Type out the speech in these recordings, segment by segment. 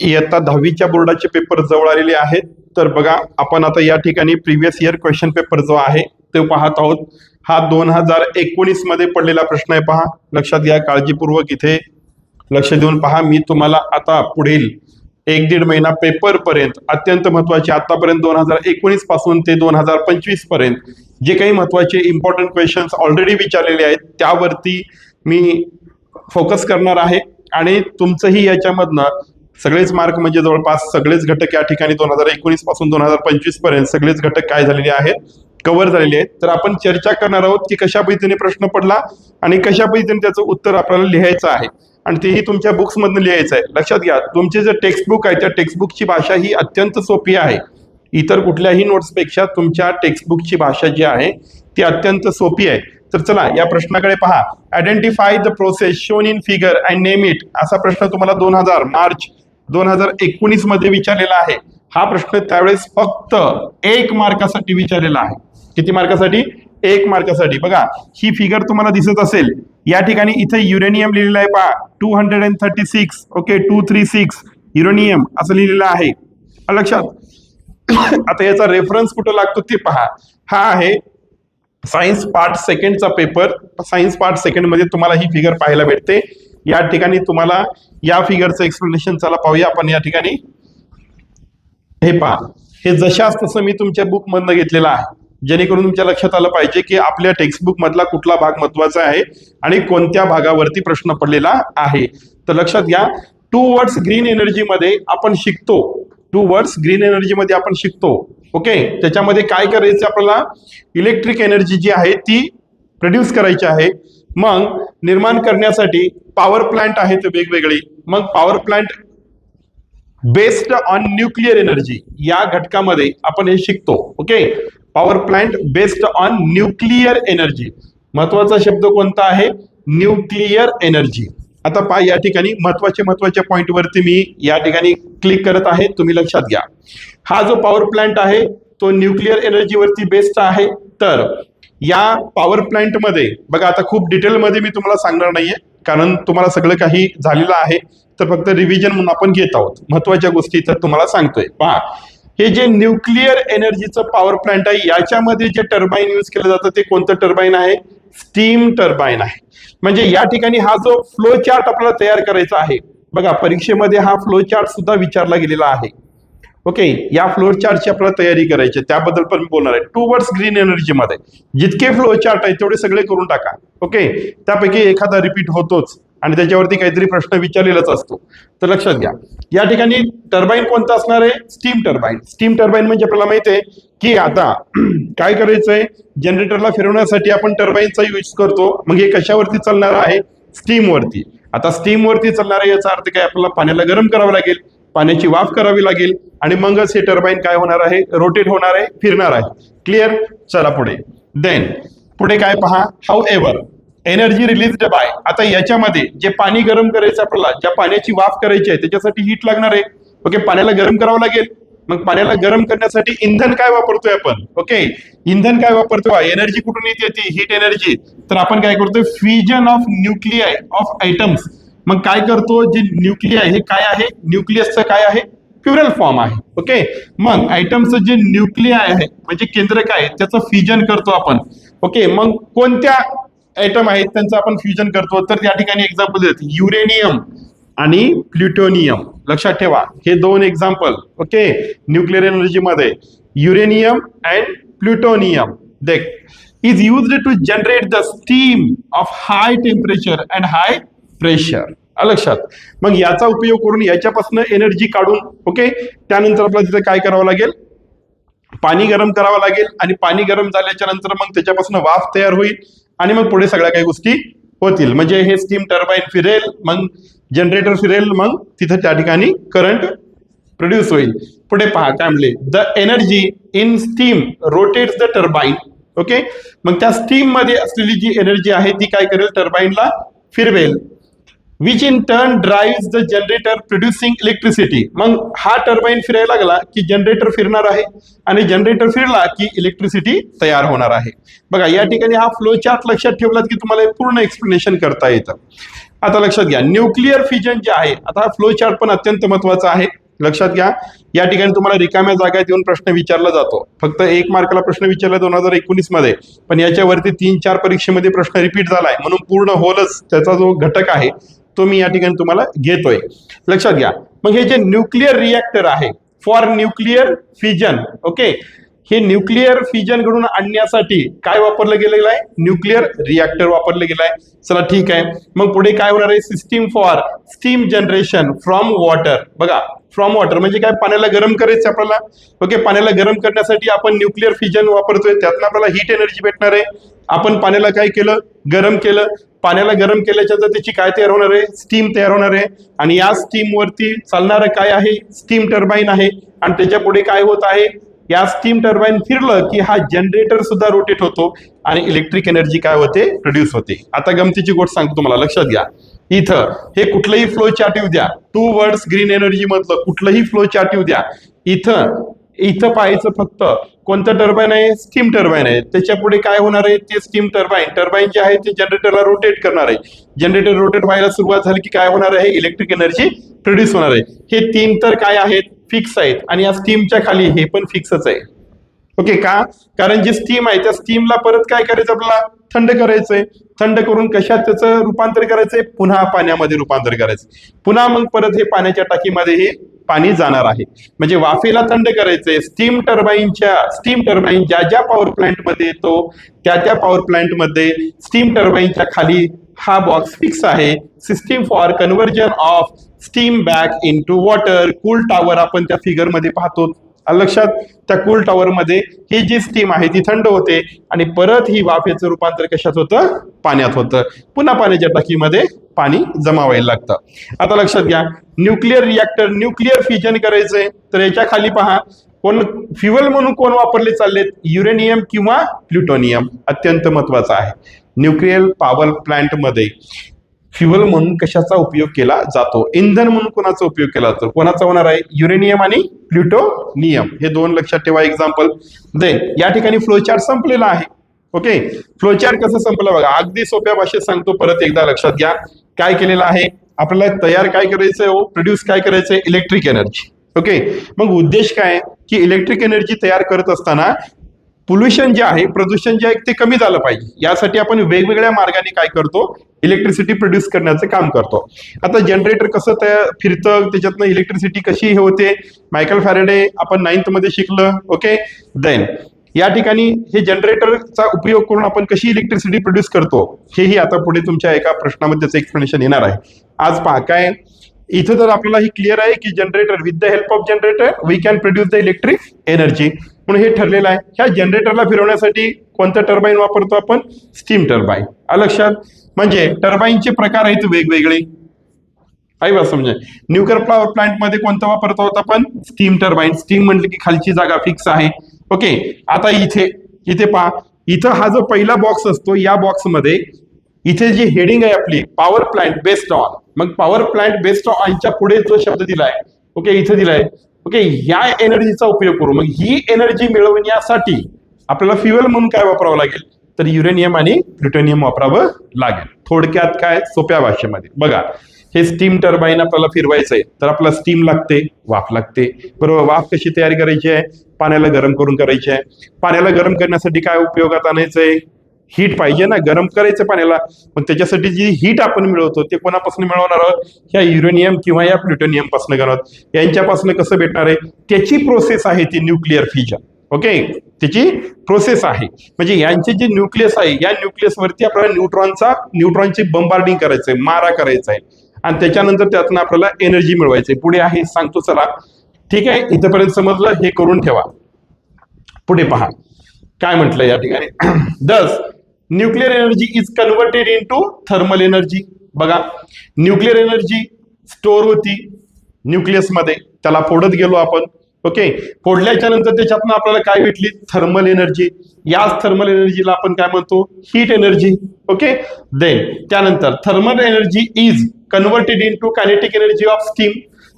इयत्ता 10वीच्या बोर्डाचे पेपर जवळ आलेले आहेत. तर बघा, आपण आता या ठिकाणी प्रिव्हियस इयर क्वेश्चन पेपर जो आहे ते पाहत आहोत. हा 2019 मध्ये पडलेला प्रश्न आहे. पहा, लक्षात घ्या, काळजीपूर्वक इथे लक्ष देऊन पहा. मी तुम्हाला आता पुढील 1-1.5 महिना पेपर पर्यंत अत्यंत महत्वाचे, आतापर्यंत 2019 पासून ते 2025 पर्यंत जे काही महत्वाचे इम्पॉर्टंट क्वेश्चन्स ऑलरेडी विचारलेले आहेत त्यावरती मी फोकस करणार आहे. आणि तुमचंही याच्यामधनं सगळेच मार्क म्हणजे जवळपास सगळेच घटक या ठिकाणी 2019 पासून 2025 पर्यंत सगळेच घटक काय झालेले आहेत, कव्हर झालेले आहेत. तर आपण चर्चा करणार आहोत की कशा पद्धतीने प्रश्न पडला आणि कशा पद्धतीने त्याचं उत्तर आपल्याला लिहायचं आहे, आणि तेही तुमच्या बुक्स मधून लिहायचं आहे. लक्षात घ्या, तुमचे जे टेक्स्टबुक आहे त्या टेक्स्टबुकची भाषा ही अत्यंत सोपी आहे. इतर कुठल्याही नोट्सपेक्षा तुमच्या टेक्स्टबुकची भाषा जी आहे ती अत्यंत सोपी आहे. तर चला या प्रश्नाकडे पहा. Identify the process shown in figure and name it, असा प्रश्न तुम्हाला मार्च 2019 मध्ये विचारलेला आहे. हा प्रश्न त्यावेळेस फक्त 1 मार्कासाठी विचारलेला आहे. किती मार्कासाठी? 1 मार्कासाठी. बघा, ही फिगर तुम्हाला दिसत असेल. या ठिकाणी इथे युरेनियम लिहिलेलं आहे. पहा, 236, ओके, 236 युरेनियम असं लिहिलेलं आहे. लक्षात. आता याचा रेफरन्स कुठं लागतो ते पहा. हा आहे सायन्स पार्ट सेकंडचा पेपर. सायन्स पार्ट सेकंड मध्ये तुम्हाला ही फिगर पाहायला भेटते. या ठिकाणी तुम्हाला या फिगरचं एक्सप्लेनेशन चला पाहूया आपण. या ठिकाणी हे पहा, हे जशाच तसं मी तुमच्या बुक मधनं घेतलेलं आहे, जेणेकरून तुमच्या लक्षात आलं पाहिजे की आपल्या टेक्स्टबुक मधला कुठला भाग महत्वाचा आहे आणि कोणत्या भागावरती प्रश्न पडलेला आहे. तर लक्षात घ्या, टूवर्ड्स ग्रीन एनर्जी मध्ये आपण शिकतो. टूवर्ड्स ग्रीन एनर्जी मध्ये आपण शिकतो. ओके, त्याच्यामध्ये काय करायचं आपल्याला? इलेक्ट्रिक एनर्जी जी आहे ती प्रोड्यूस करायची आहे. मग निर्माण करण्यासाठी पॉवर प्लांट आहेत वेगवेगळी. मग power plant based on nuclear energy या घटकामध्ये आपण हे शिकतो. Okay, power plant based on nuclear energy. महत्वाचा शब्द कोणता आहे? Nuclear energy. आता पहा, या ठिकाणी महत्वाच्या पॉइंट वरती मी या ठिकाणी क्लिक करत आहे. तुम्ही लक्षात घ्या, हा जो पॉवर प्लांट आहे तो न्यूक्लिअर एनर्जी वरती बेस्ड आहे. तर या पॉवर प्लांट मध्ये बघा, आता खूप डिटेल मध्ये मी तुम्हाला सांगणार नाहीये, कारण तुम्हाला सगळं काही झालेलं आहे. तर फक्त रिव्हिजन म्हणून आपण घेत आहोत. महत्वाच्या गोष्टी तर तुम्हाला सांगतोय. पहा, हे जे न्यूक्लिअर एनर्जीचं पॉवर प्लांट आहे याच्यामध्ये जे टर्बाईन यूज केलं जातं ते कोणतं टर्बाईन आहे? स्टीम टर्बाईन आहे. म्हणजे या ठिकाणी हा जो फ्लो चार्ट आपल्याला तयार करायचा आहे, बघा परीक्षेमध्ये हा फ्लो चार्ट सुद्धा विचारला गेलेला आहे. ओके, या फ्लो चार्टची आपल्याला तयारी करायची, त्याबद्दल पण मी बोलणार आहे. टूवर्ड्स ग्रीन एनर्जी मध्ये जितके फ्लो चार्ट आहे तेवढे सगळे करून टाका. ओके, त्यापैकी एखादा रिपीट होतोच आणि त्याच्यावरती काहीतरी प्रश्न विचारलेलाच असतो. तर लक्षात घ्या, या ठिकाणी टर्बाईन कोणता असणार आहे? Steam turbine. स्टीम टर्बाईन म्हणजे आपल्याला माहिती आहे की आता काय करायचंय, जनरेटरला फिरवण्यासाठी आपण टर्बाईनचा यूज करतो. मग हे कशावरती चालणार आहे? स्टीम वरती. आता स्टीम वरती चालणार आहे याचा अर्थ काय? आपल्याला पाण्याला गरम करावं लागेल, पाण्याची वाफ करावी लागेल आणि मगच हे टर्बाईन काय होणार आहे? रोटेट होणार आहे, फिरणार आहे. क्लिअर? चला पुढे. देन पुढे काय पहा, how ever energy released by. आता याच्यामध्ये जे पाणी गरम करायचं आपल्याला, ज्या पाण्याची वाफ करायची आहे त्याच्यासाठी हीट लागणार आहे. ओके, पाण्याला गरम करावं लागेल. मग पाण्याला गरम करण्यासाठी इंधन काय वापरतोय आपण? ओके, इंधन काय वापरतोय? एनर्जी कुठून येते? ती हीट एनर्जी. तर आपण काय करतोय? Fusion of nuclei of atoms. मग काय करतो? जे न्यूक्लिआय हे काय आहे? न्यूक्लियसचं काय आहे? प्युरल फॉर्म आहे. ओके, मग आयटमचं जे न्यूक्लिआय आहे म्हणजे केंद्रक आहे त्याचं फ्युजन करतो आपण. ओके, मग कोणत्या आयटम आहेत त्यांचं आपण फ्युजन करतो? तर या ठिकाणी एक्झाम्पल देतात, युरेनियम आणि प्लुटोनियम. लक्षात ठेवा, हे 2 एक्झाम्पल. ओके, न्यूक्लिअर एनर्जी मध्ये युरेनियम अँड प्लुटोनियम देख is used to generate the steam of high temperature and high pressure. लक्षात. मग याचा उपयोग करून याच्यापासून एनर्जी काढून, ओके, त्यानंतर आपल्याला तिथे काय करावं लागेल? पाणी गरम करावं लागेल आणि पाणी गरम झाल्याच्या नंतर मग त्याच्यापासून वाफ तयार होईल आणि मग पुढे सगळ्या काही गोष्टी होतील. म्हणजे हे स्टीम टर्बाईन फिरेल, मग जनरेटर फिरेल, मग तिथे त्या ठिकाणी करंट प्रोड्यूस होईल. पुढे पहा काय म्हणले, the energy in steam rotates the turbine. Okay, मग त्या स्टीम मध्ये असलेली जी एनर्जी आहे ती काय करेल? टर्बाईनला फिरवेल. Which in turn drives the generator producing electricity. मग हा टर्बाईन फिरायला लागला की जनरेटर फिरणार आहे आणि जनरेटर फिरला की इलेक्ट्रिसिटी तयार होणार आहे. बघा, या ठिकाणी हा फ्लो चार्ट लक्षात ठेवलात की तुम्हाला पूर्ण एक्सप्लेनेशन करता येतं. आता लक्षात घ्या न्यूक्लिअर फिजन जे आहे, आता हा फ्लो चार्ट पण अत्यंत महत्वाचा आहे. लक्षात घ्या या ठिकाणी तुम्हाला रिकाम्या जागेत येऊन प्रश्न विचारला जातो. फक्त 1 मार्काला प्रश्न विचारला 2019 मध्ये, पण याच्यावरती 3-4 परीक्षेमध्ये प्रश्न रिपीट झालाय, म्हणून पूर्ण होलच त्याचा जो घटक आहे तो मी या ठिकाणी तुम्हाला घेतोय. लक्षात घ्या मग हे जे न्यूक्लिअर रिएक्टर आहे फॉर न्यूक्लिअर फिजन, ओके, हे न्यूक्लिअर फिजन घडून आणण्यासाठी काय वापरलं गेलेलं आहे? न्यूक्लिअर रिएक्टर वापरलं गेलं आहे. चला ठीक आहे, मग पुढे काय होणार आहे? System for steam generation from water. बघा फ्रॉम वॉटर म्हणजे काय? पाण्याला गरम करायचं आपल्याला. ओके, पाण्याला गरम करण्यासाठी आपण न्यूक्लिअर फिजन वापरतोय, त्यातनं आपल्याला हीट एनर्जी भेटणार आहे. आपण पाण्याला काय केलं? गरम केलं. पाण्याला गरम केल्याच्या त्याची काय तयार होणार आहे? स्टीम तयार होणार आहे. आणि या स्टीम वरती चालणारं काय आहे? स्टीम टर्बाईन आहे. आणि त्याच्या पुढे काय होत आहे? या स्टीम टर्बाईन फिरलं की हा जनरेटर सुद्धा रोटेट होतो आणि इलेक्ट्रिक एनर्जी काय होते? प्रोड्यूस होते. आता गमतीची गोष्ट सांगतो तुम्हाला, लक्षात घ्या. इथं हे कुठलंही फ्लो चार्ट येऊ द्या, 2 वर्ड्स ग्रीन एनर्जी मधलं कुठलंही फ्लो चार्ट येऊ द्या, इथं पाहायचं फक्त कोणतं टर्बाईन आहे? स्टीम टर्बाईन आहे. त्याच्या पुढे काय होणार आहे? ते स्टीम टर्बाईन जे आहे ते जनरेटरला रोटेट करणार आहे. जनरेटर रोटेट व्हायला सुरुवात झाली की काय होणार आहे? इलेक्ट्रिक एनर्जी प्रोड्यूस होणार आहे. हे 3 तर काय आहेत? फिक्स आहेत. आणि या स्टीमच्या खाली हे पण फिक्सच आहे. ओके, का? कारण जी स्टीम आहे त्या स्टीमला परत काय करायचं? आपल्याला थंड करायचंय. थंड करून कशात त्याचं रूपांतर करायचंय? पुन्हा पाण्यामध्ये रूपांतर करायचं. पुन्हा मग परत हे पाण्याच्या टाकीमध्ये हे पाणी जाणार आहे. म्हणजे वाफेला थंड करायचंय. स्टीम टर्बाईन ज्या ज्या पॉवर प्लांट मध्ये येतो त्या पॉवर प्लांट मध्ये स्टीम टर्बाईनच्या खाली हा बॉक्स फिक्स आहे. System for conversion of steam back into water. Cool tower आपण त्या फिगर मध्ये पाहतो. लक्षात, त्या कूल टॉवर मध्ये ही जी स्टीम आहे ती थंड होते आणि परत ही वाफेचं रूपांतर कशात होतं? पाण्यात होतं. पुन्हा पाण्याच्या टाकीमध्ये पाणी जमा व्हायला लागतं. आता लक्षात घ्या, न्यूक्लिअर रिएक्टर न्यूक्लिअर फिजन करायचंय तर याच्या खाली पहा कोण फ्युएल म्हणून कोण वापरले चाललेत? युरेनियम किंवा प्लुटोनियम. अत्यंत महत्वाचं आहे. न्यूक्लिअर पॉवर प्लांट मध्ये फ्युएल म्हणून कशाचा उपयोग केला जातो? इंधन म्हणून कोणाचा उपयोग केला जातो? कोणाचा होणार आहे? युरेनियम आणि प्लुटोनियम. हे 2 लक्षात ठेवा एक्झाम्पल. देन या ठिकाणी फ्लोचार्ट संपलेला आहे. ओके, फ्लोचार्ट कसं संपलं बघा, अगदी सोप्या भाषेत सांगतो, परत एकदा लक्षात घ्या. काय केलेलं आहे? आपल्याला तयार काय करायचंय? प्रोड्यूस काय करायचंय? Electric energy. ओके, मग उद्देश काय? की इलेक्ट्रिक एनर्जी तयार करत असताना पोल्युशन जे आहे, प्रदूषण जे आहे ते कमी झालं पाहिजे. यासाठी आपण वेगवेगळ्या मार्गाने काय करतो? इलेक्ट्रिसिटी प्रोड्यूस करण्याचं काम करतो. आता जनरेटर कसं फिरतं, त्याच्यातनं इलेक्ट्रिसिटी कशी हे होते? मायकल फॅरेडे आपण 9th मध्ये शिकलं. ओके, देन या ठिकाणी हे जनरेटरचा उपयोग करून आपण कशी इलेक्ट्रिसिटी प्रोड्यूस करतो हेही आता पुढे तुमच्या एका प्रश्नामध्ये त्याचं एक्सप्लेनेशन येणार आहे. आज पहा काय इथं तर आपल्याला ही क्लिअर आहे की generator with the help of generator we can produce the electric energy. म्हणून हे ठरलेलं आहे. ह्या जनरेटरला फिरवण्यासाठी कोणतं टर्बाईन वापरतो आपण? Steam turbine. लक्षात, म्हणजे टर्बाईनचे प्रकार आहेत वेगवेगळे. आहे बा समजा, न्यूक्लिअर पॉवर प्लांट मध्ये कोणतं वापरतो आहोत आपण? Steam turbine. स्टीम म्हटलं की खालची जागा फिक्स आहे. ओके, आता इथे पहा, इथं हा जो पहिला बॉक्स असतो या बॉक्समध्ये इथे जी हेडिंग आहे आपली पॉवर प्लांट बेस्ड ऑन, मग पॉवर प्लांट बेस्ड ऑनच्या पुढे जो शब्द दिलाय, ओके, इथे दिलाय, ओके, या एनर्जीचा उपयोग करू. मग ही एनर्जी मिळवण्यासाठी आपल्याला फ्युएल म्हणून काय वापरावं लागेल? तर युरेनियम आणि प्लुटोनियम वापरावं लागेल. थोडक्यात काय? सोप्या भाषेमध्ये बघा, हे स्टीम टर्बाईन आपल्याला फिरवायचंय तर आपल्याला स्टीम लागते, वाफ लागते, बरोबर. वाफ कशी तयार करायची आहे? पाण्याला गरम करून करायची आहे. पाण्याला गरम करण्यासाठी काय उपयोगात आणायचंय? हीट पाहिजे ना, गरम करायचं पाण्याला. मग त्याच्यासाठी जी हीट आपण मिळवतो ते कोणापासून मिळवणार आहोत? ह्या युरेनियम किंवा या प्लुटोनियम पासून करणार. यांच्यापासून कसं भेटणार आहे? त्याची प्रोसेस आहे ती न्यूक्लिअर फिजन. ओके, त्याची प्रोसेस आहे. म्हणजे यांचे जे न्यूक्लियस आहे या न्यूक्लियस वरती आपल्याला न्यूट्रॉनची बंबार्डिंग करायचंय, मारा करायचा आहे आणि त्याच्यानंतर त्यातनं आपल्याला एनर्जी मिळवायची. पुढे आहे सांगतो, चला ठीक आहे, इथपर्यंत समजलं, हे करून ठेवा. पुढे पहा काय म्हटलं या ठिकाणी. दस nuclear energy is converted into thermal energy. बघा, न्यूक्लिअर एनर्जी स्टोअर होती न्यूक्लियस मध्ये, त्याला फोडत गेलो आपण. ओके, फोडल्याच्या नंतर त्याच्यातनं आपल्याला काय भेटली? Thermal energy. याच थर्मल एनर्जीला आपण काय म्हणतो? Heat energy. ओके, देन त्यानंतर thermal energy is converted into kinetic energy of steam.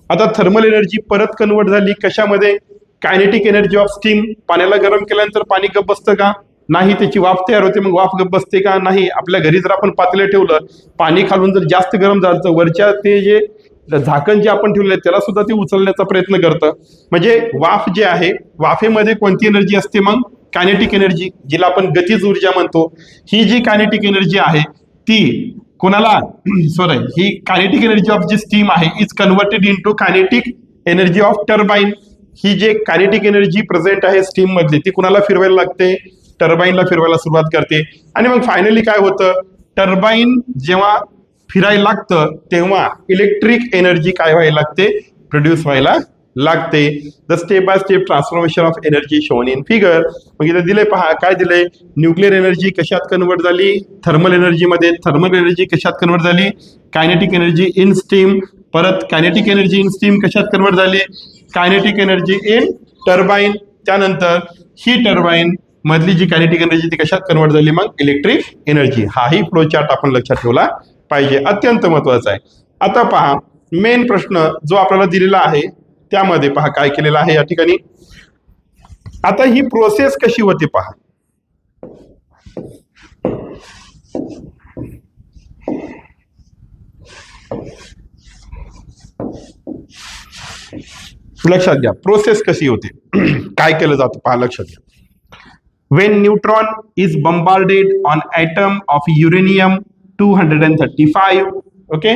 आता थर्मल एनर्जी परत कन्वर्ट झाली कशामध्ये? Kinetic energy of steam. पाण्याला गरम केल्यानंतर पाणी गप बसतं का? नाही, त्याची वाफ तयार होते. मग वाफ गप्प बसते का? नाही. आपल्या घरी जर आपण पातेलं ठेवलं, पाणी खालून जर जास्त गरम झालं तर वरच्या ते जे झाकण जे आपण ठेवले त्याला सुद्धा ते उचलण्याचा प्रयत्न करतं. म्हणजे वाफ जे आहे, वाफेमध्ये कोणती एनर्जी असते? मग कायनेटिक एनर्जी, जिला आपण गतीज ऊर्जा म्हणतो. ही जी कायनेटिक एनर्जी आहे ती कोणाला सॉरी, ही कायनेटिक एनर्जी ऑफ जी स्टीम आहे is converted into kinetic energy of turbine. ही जे कायनेटिक एनर्जी प्रेझेंट आहे स्टीम मधली ती कुणाला फिरवायला लागते? टर्बाइनला फिरवायला सुरुवात करते. आणि मग फायनली काय होतं? टर्बाइन जेव्हा फिरायला लागतं तेव्हा इलेक्ट्रिक एनर्जी काय व्हायला लागते? प्रोड्यूस व्हायला लागते. The step by step transformation of energy shown in figure. मग इथे दिले पहा, काय दिले? न्यूक्लिअर एनर्जी कशात कन्वर्ट झाली? थर्मल एनर्जी मध्ये. थर्मल एनर्जी कशात कन्वर्ट झाली? Kinetic energy in steam. परत कायनेटिक एनर्जी इन स्टीम कशात कन्वर्ट झाली? Kinetic energy in turbine. त्यानंतर ही टर्बाइन मधली जी कायनेटिक एनर्जी ती कशात कन्वर्ट झाली? मग इलेक्ट्रिक एनर्जी. हाही फ्लो चार्ट आपण लक्षात ठेवला पाहिजे, अत्यंत महत्वाचा आहे. आता पहा, मेन प्रश्न जो आपल्याला दिलेला आहे त्यामध्ये पहा काय केलेलं आहे या ठिकाणी. आता ही प्रोसेस कशी होते पहा. लक्षात घ्या प्रोसेस कशी होते. काय केलं जातं पहा, लक्षात घ्या. When neutron is bombarded on atom of uranium 235, okay,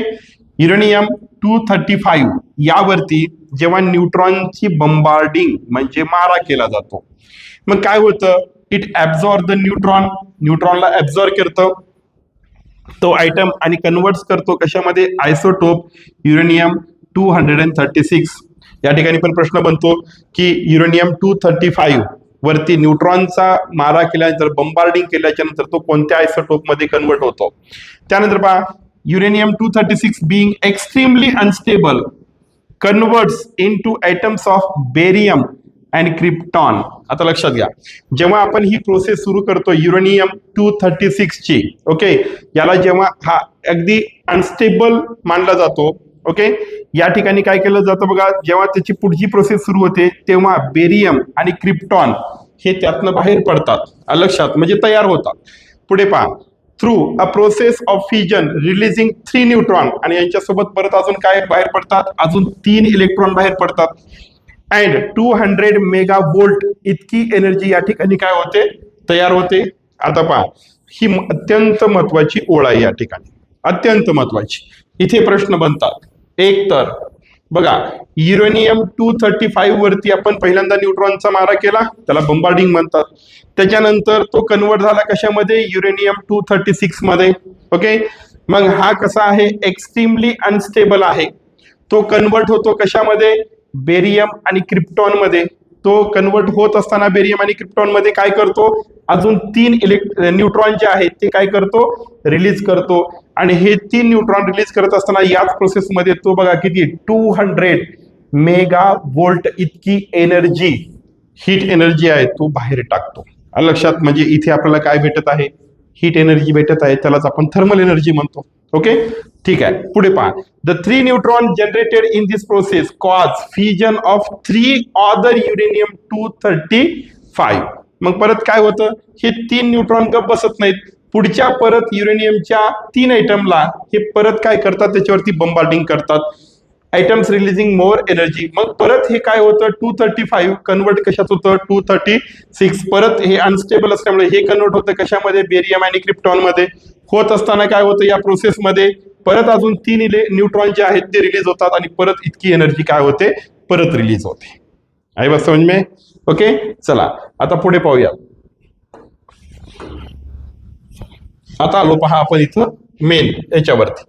uranium 235 यावरती जेव्हा न्यूट्रॉनची बंबार्डिंग म्हणजे मारा केला जातो, मग काय होतं? It absorb the neutron. न्यूट्रॉनला ऍब्झॉर्ब करतो तो आयटम आणि कन्वर्ट्स करतो कशामध्ये? Isotope uranium 236. या ठिकाणी पण प्रश्न बनतो की युरेनियम 235 वरती न्यूट्रॉनचा मारा केल्यानंतर बंबार्डिंग केल्याच्या नंतर तो कोणत्या आयसोटोप मध्ये कन्वर्ट होतो? त्यानंतर पहा, uranium 236 being extremely unstable converts into atoms of barium and krypton. आता लक्षात घ्या, जेव्हा आपण ही प्रोसेस सुरू करतो युरेनियम 236 ची, ओके, याला जेव्हा हा अगदी अनस्टेबल मानला जातो, ओके, या ठिकाणी काय केलं जातं बघा, जेव्हा त्याची पुढची प्रोसेस सुरू होते तेव्हा बेरियम आणि क्रिप्टॉन हे त्यातनं बाहेर पडतात. लक्षात, म्हणजे तयार होतात. पुढे पहा, through a process of fusion releasing 3 neutron, आणि यांच्यासोबत परत अजून काय बाहेर पडतात? अजून 3 इलेक्ट्रॉन बाहेर पडतात. अँड 200 मेगा वोल्ट इतकी एनर्जी या ठिकाणी काय होते? तयार होते. आता पहा, ही अत्यंत महत्वाची ओळ आहे या ठिकाणी, अत्यंत महत्वाची. इथे प्रश्न बनतात. एक तर बघा, युरेनियम 235 वरती आपण पहिल्यांदा न्यूट्रॉनचा मारा केला, त्याला बंबार्डिंग म्हणतात. त्याच्यानंतर तो कन्वर्ट झाला कशामध्ये? युरेनियम 236 मध्ये, ओके. मग हा कसा आहे? एक्स्ट्रीमली अनस्टेबल आहे. तो कन्वर्ट होतो कशामध्ये? बेरियम आणि क्रिप्टॉन मध्ये. तो कन्वर्ट होत असताना बेरियम आणि क्रिप्टॉन मध्ये काय करतो? अजून 3 न्यूट्रॉन जे आहेत ते काय करतो? रिलीज करतो. आणि हे 3 न्यूट्रॉन रिलीज करत असताना याच प्रोसेस मध्ये तो बघा किती 200 मेगा वोल्ट इतकी एनर्जी, हीट एनर्जी आहे तो बाहेर टाकतो. लक्षात, म्हणजे इथे आपल्याला काय भेटत आहे? हीट एनर्जी भेटत आहे, त्यालाच आपण थर्मल एनर्जी म्हणतो. ओके, ठीक आहे. पुढे पहा, the 3 neutron generated in this process cause fusion of 3 other uranium 235. मग परत काय होतं? हे 3 न्यूट्रॉन गप बसत नाहीत, पुढच्या परत युरेनियमच्या 3 आयटमला हे परत काय करतात? त्याच्यावरती बंबार्डिंग करतात. Items releasing more energy. मग परत हे काय होतं? 235 कन्वर्ट कशात होतं? 236. परत हे अनस्टेबल असल्यामुळे हे कन्वर्ट होतं कशामध्ये? बेरियम आणि क्रिप्टॉन मध्ये. होत असताना काय होतं या प्रोसेसमध्ये? परत अजून 3 न्यूट्रॉन जे आहेत ते रिलीज होतात आणि परत इतकी एनर्जी काय होते? परत रिलीज होते. आहे बस समज में? ओके, चला आता पुढे पाहूया. आता आलो पहा आपण इथं मेन याच्यावरती.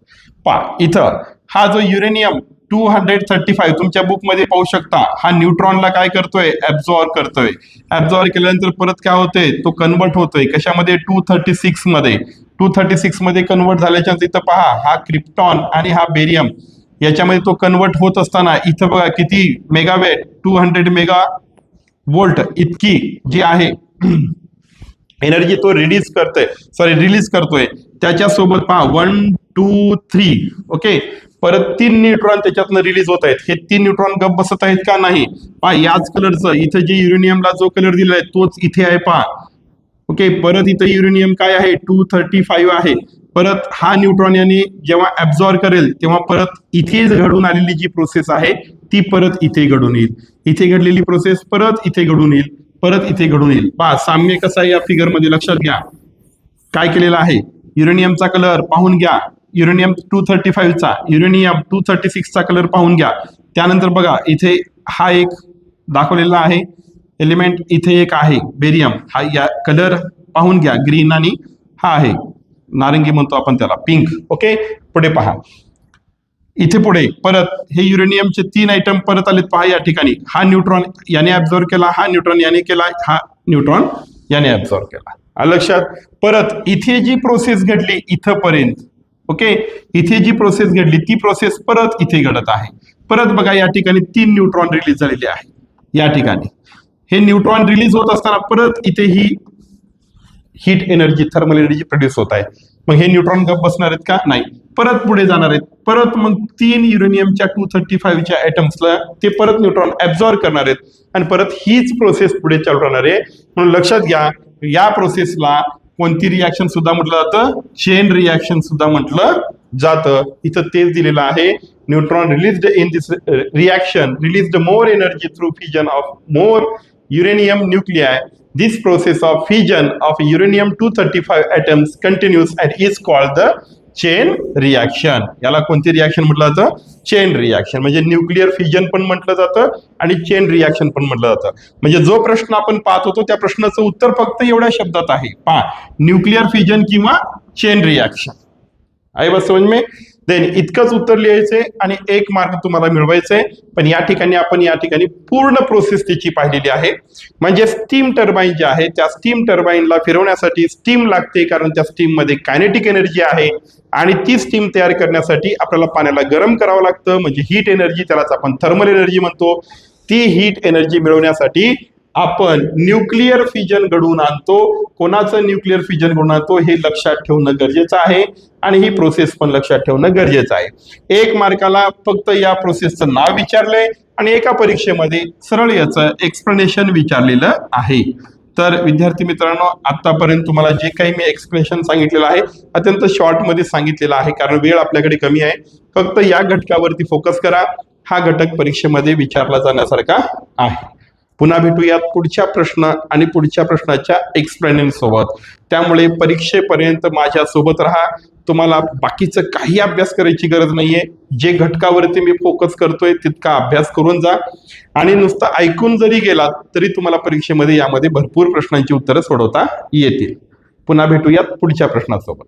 पहा इथं हा जो युरेनियम 235 तुमच्या बुक मध्ये पाहू शकता, हा न्यूट्रॉनला काय करतोय? ऍब्झॉर्ब करतोय. ऍब्झॉर्ब केल्यानंतर परत काय होतंय? तो कन्वर्ट होतोय कशामध्ये? 236 मध्ये. 236 मध्ये कन्वर्ट झाल्याच्या इथं पहा, हा क्रिप्टॉन आणि हा बेरियम याच्यामध्ये तो कन्वर्ट होत असताना इथं बघा किती मेगावॅट? 200 मेगा वोल्ट इतकी जी आहे एनर्जी तो रिलीज करतोय. त्याच्यासोबत पहा 1 2 3, ओके, परत 3 न्यूट्रॉन त्याच्यातनं रिलीज होत आहेत. हे 3 न्यूट्रॉन गप बसत आहेत का? नाही. पहा याच कलरचं इथे जे युरेनियमला जो कलर दिलाय तोच इथे आहे पहा, ओके, परत इथं युरेनियम काय आहे 235 आहे. परत हा न्यूट्रॉन याने जेव्हा ऍब्झॉर्ब करेल तेव्हा परत इथे घडून आलेली जी प्रोसेस आहे ती परत इथे घडून येईल. इथे घडलेली प्रोसेस परत इथे घडून येईल, परत इथे घडून येईल. पहा साम्य कसं आहे या फिगर मध्ये लक्षात घ्या. काय केलेलं आहे, युरेनियमचा कलर पाहून घ्या, युरेनियम 235 चा, युरेनियम 236 चा कलर पाहून घ्या. त्यानंतर बघा इथे हा एक दाखवलेला आहे एलिमेंट, इथे एक आहे बेरियम, हा या कलर पाहून घ्या, ग्रीन आणि हा आहे नारंगी म्हणतो आपण त्याला, पिंक. ओके, पुढे पहा, इथे पुढे परत हे युरेनियमचे 3 आयटम परत आलेत पहा या ठिकाणी. हा न्यूट्रॉन याने ऍब्झॉर्ब केला, हा न्यूट्रॉन याने केला, हा न्यूट्रॉन याने ऍब्झॉर्ब केला. लक्षात. परत इथे जी प्रोसेस घडली इथपर्यंत, ओके, इथे जी प्रोसेस घडली ती प्रोसेस परत इथे घडत आहे. परत बघा या ठिकाणी 3 न्यूट्रॉन रिलीज झालेले आहे. या ठिकाणी हे न्यूट्रॉन रिलीज होत असताना परत इथे ही heat energy, thermal energy produce होत आहे. मग हे न्यूट्रॉन गप बसणार आहेत का? नाही, परत पुढे जाणार आहेत. परत मग 3 युरेनियमच्या 235च्या ॲटम्सला ते परत न्यूट्रॉन ऍब्झॉर्ब करणार आहेत आणि परत हीच प्रोसेस पुढे चालू राहणार आहे. म्हणून लक्षात घ्या, या प्रोसेसला कोणती रिॲक्शन सुद्धा म्हटलं जातं? चेन रिॲक्शन सुद्धा म्हटलं जातं. इथं तेच दिलेलं आहे. Neutron released in this reaction released more energy through fusion of more uranium nuclei. This process of fission of uranium 235 atoms continues and is called the chain reaction. याला कोणती रिॲक्शन म्हटलं जातं? Chain reaction. म्हणजे nuclear fission पण म्हटलं जातं आणि chain reaction पण म्हटलं जातं. म्हणजे जो प्रश्न आपण पाहत होतो त्या प्रश्नाचं उत्तर फक्त एवढ्या शब्दात आहे, पहा, न्यूक्लिअर फिजन किंवा चेन रिॲक्शन. आहे बस समज में? देन इतकंच उत्तर लिहायचंय आणि 1 मार्क तुम्हाला मिळवायचंय. पण या ठिकाणी आपण पूर्ण प्रोसेस त्याची पाहिलेली आहे. म्हणजे स्टीम टर्बाईन जे आहे त्या स्टीम टर्बाईनला फिरवण्यासाठी स्टीम लागते, कारण त्या स्टीम मध्ये कायनेटिक एनर्जी आहे आणि ती स्टीम तयार करण्यासाठी आपल्याला पाण्याला गरम करावं लागतं, म्हणजे हीट एनर्जी, त्यालाच आपण थर्मल एनर्जी म्हणतो. ती हीट एनर्जी मिळवण्यासाठी आपण न्यूक्लिअर फिजन घडवून आणतो. कोणाचं न्यूक्लिअर फिजन घडवून आणतो हे लक्षात ठेवणं गरजेचं आहे आणि ही प्रोसेस पण लक्षात ठेवणं गरजेचं आहे. 1 मार्काला फक्त या प्रोसेसचं नाव विचारलंय आणि एका परीक्षेमध्ये सरळ याचं एक्सप्लेनेशन विचारलेलं आहे. तर विद्यार्थी मित्रांनो, आतापर्यंत तुम्हाला जे काही मी एक्सप्लेनेशन सांगितलेलं आहे अत्यंत शॉर्ट मध्ये सांगितलेलं आहे, कारण वेळ आपल्याकडे कमी आहे. फक्त या घटकावरती फोकस करा. हा घटक परीक्षेमध्ये विचारला जाण्यासारखा आहे. पुन्हा भेटूयात पुढच्या प्रश्न आणि पुढच्या प्रश्नाच्या एक्सप्लेनेशन सोबत. त्यामुळे परीक्षेपर्यंत माझ्या सोबत राहा. तुम्हाला बाकीचं काही अभ्यास करायची गरज नाहीये. जे घटकावरती मी फोकस करतोय तितका अभ्यास करून जा आणि नुसतं ऐकून जरी गेलात तरी तुम्हाला परीक्षेमध्ये यामध्ये भरपूर प्रश्नांची उत्तरं सोडवता येतील. पुन्हा भेटूयात पुढच्या प्रश्नासोबत.